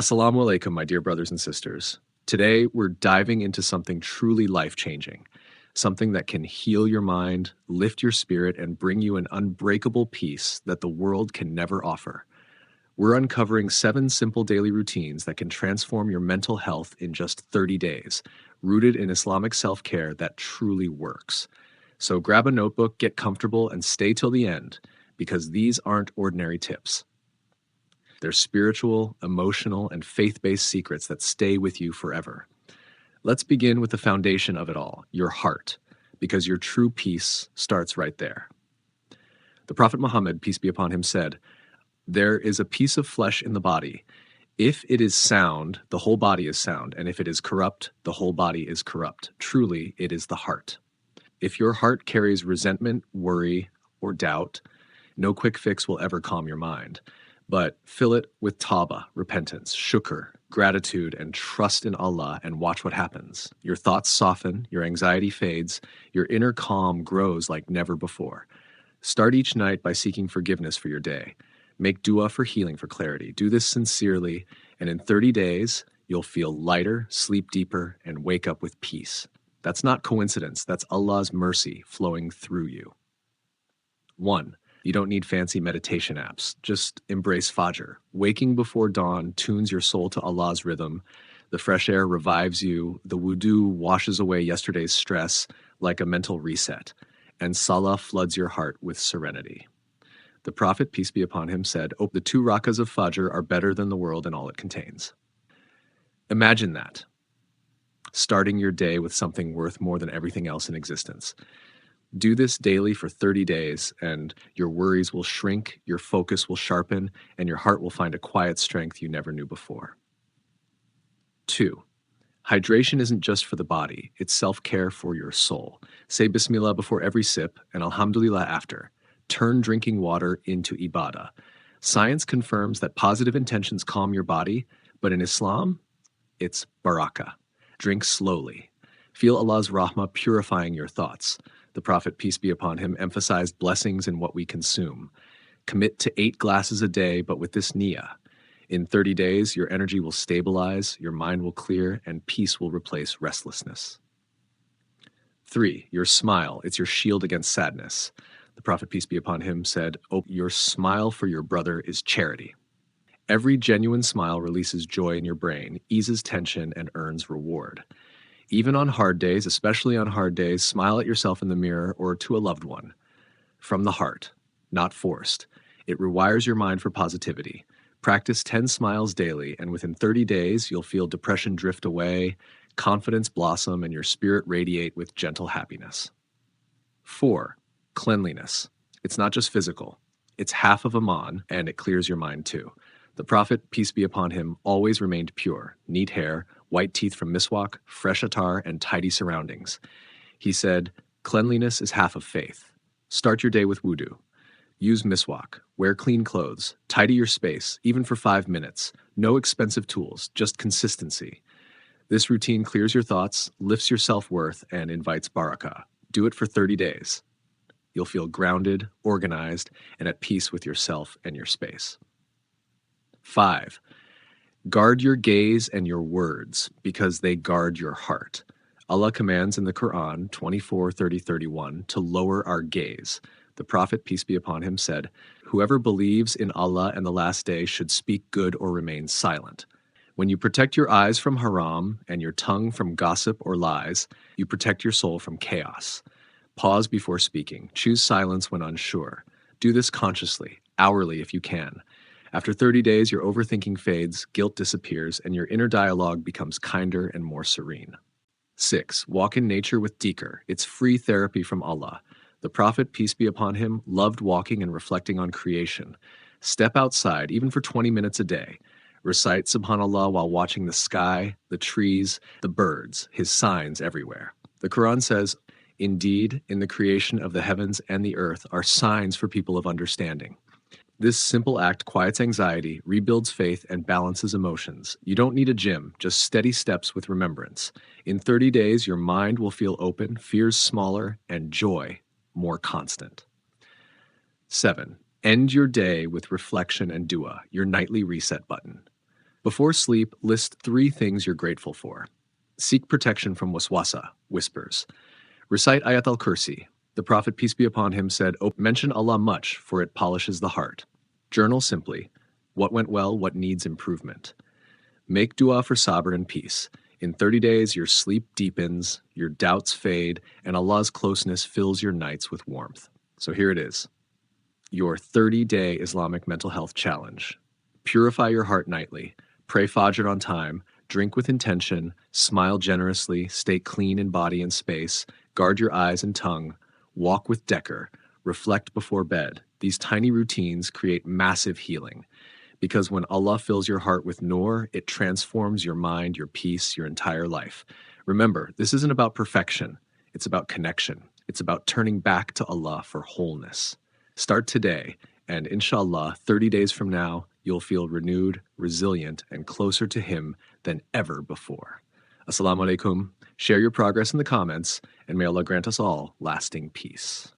Assalamu Alaikum, my dear brothers and sisters. Today, we're diving into something truly life-changing, something that can heal your mind, lift your spirit, and bring you an unbreakable peace that the world can never offer. We're uncovering 7 simple daily routines that can transform your mental health in just 30 days, rooted in Islamic self-care that truly works. So grab a notebook, get comfortable, and stay till the end, because these aren't ordinary tips. They're spiritual, emotional, and faith-based secrets that stay with you forever. Let's begin with the foundation of it all, your heart, because your true peace starts right there. The Prophet Muhammad, peace be upon him, said, "There is a piece of flesh in the body. If it is sound, the whole body is sound, and if it is corrupt, the whole body is corrupt. Truly, it is the heart." If your heart carries resentment, worry, or doubt, no quick fix will ever calm your mind. But fill it with tawbah, repentance, shukr, gratitude, and trust in Allah, and watch what happens. Your thoughts soften, your anxiety fades, your inner calm grows like never before. Start each night by seeking forgiveness for your day. Make dua for healing, for clarity. Do this sincerely, and in 30 days, you'll feel lighter, sleep deeper, and wake up with peace. That's not coincidence. That's Allah's mercy flowing through you. 1. You don't need fancy meditation apps. Just embrace Fajr. Waking before dawn tunes your soul to Allah's rhythm. The fresh air revives you. The wudu washes away yesterday's stress like a mental reset. And salah floods your heart with serenity. The Prophet, peace be upon him, said, "Oh, the 2 rakas of Fajr are better than the world and all it contains." Imagine that. Starting your day with something worth more than everything else in existence. Do this daily for 30 days, and your worries will shrink, your focus will sharpen, and your heart will find a quiet strength you never knew before. 2. Hydration isn't just for the body, it's self-care for your soul. Say Bismillah before every sip, and Alhamdulillah after. Turn drinking water into ibadah. Science confirms that positive intentions calm your body, but in Islam, it's barakah. Drink slowly. Feel Allah's rahmah purifying your thoughts. The Prophet, peace be upon him, emphasized blessings in what we consume. Commit to 8 glasses a day, but with this niyyah. In 30 days, your energy will stabilize, your mind will clear, and peace will replace restlessness. 3. Your smile. It's your shield against sadness. The Prophet, peace be upon him, said, "Oh, your smile for your brother is charity." Every genuine smile releases joy in your brain, eases tension, and earns reward. Even on hard days, especially on hard days, smile at yourself in the mirror or to a loved one. From the heart, not forced. It rewires your mind for positivity. Practice 10 smiles daily, and within 30 days, you'll feel depression drift away, confidence blossom, and your spirit radiate with gentle happiness. 4. Cleanliness. It's not just physical. It's half of Iman, and it clears your mind too. The Prophet, peace be upon him, always remained pure, neat hair, white teeth from miswak, fresh attar, and tidy surroundings. He said, "Cleanliness is half of faith." Start your day with wudu. Use miswak. Wear clean clothes. Tidy your space, even for 5 minutes. No expensive tools, just consistency. This routine clears your thoughts, lifts your self-worth, and invites barakah. Do it for 30 days. You'll feel grounded, organized, and at peace with yourself and your space. 5. Guard your gaze and your words, because they guard your heart. Allah commands in the Quran 24:30-31 to lower our gaze. The Prophet, peace be upon him, said, "Whoever believes in Allah and the last day should speak good or remain silent." When you protect your eyes from haram and your tongue from gossip or lies, you protect your soul from chaos. Pause before speaking. Choose silence when unsure. Do this consciously, hourly if you can. After 30 days, your overthinking fades, guilt disappears, and your inner dialogue becomes kinder and more serene. 6. Walk in nature with dhikr. It's free therapy from Allah. The Prophet, peace be upon him, loved walking and reflecting on creation. Step outside, even for 20 minutes a day. Recite Subhanallah while watching the sky, the trees, the birds, his signs everywhere. The Quran says, "Indeed, in the creation of the heavens and the earth are signs for people of understanding." This simple act quiets anxiety, rebuilds faith, and balances emotions. You don't need a gym, just steady steps with remembrance. In 30 days, your mind will feel open, fears smaller, and joy more constant. 7. End your day with reflection and dua, your nightly reset button. Before sleep, list 3 things you're grateful for. Seek protection from waswasa, whispers. Recite Ayat al-Kursi. The Prophet, peace be upon him, said, mention Allah much, for it polishes the heart. Journal simply. What went well, what needs improvement. Make dua for sabr and peace. In 30 days, your sleep deepens, your doubts fade, and Allah's closeness fills your nights with warmth. So here it is. Your 30-day Islamic mental health challenge. Purify your heart nightly. Pray Fajr on time. Drink with intention. Smile generously. Stay clean in body and space. Guard your eyes and tongue. Walk with dhikr. Reflect before bed. These tiny routines create massive healing. Because when Allah fills your heart with nur, it transforms your mind, your peace, your entire life. Remember, this isn't about perfection. It's about connection. It's about turning back to Allah for wholeness. Start today, and inshallah, 30 days from now, you'll feel renewed, resilient, and closer to Him than ever before. Assalamu Alaikum. Share your progress in the comments, and may Allah grant us all lasting peace.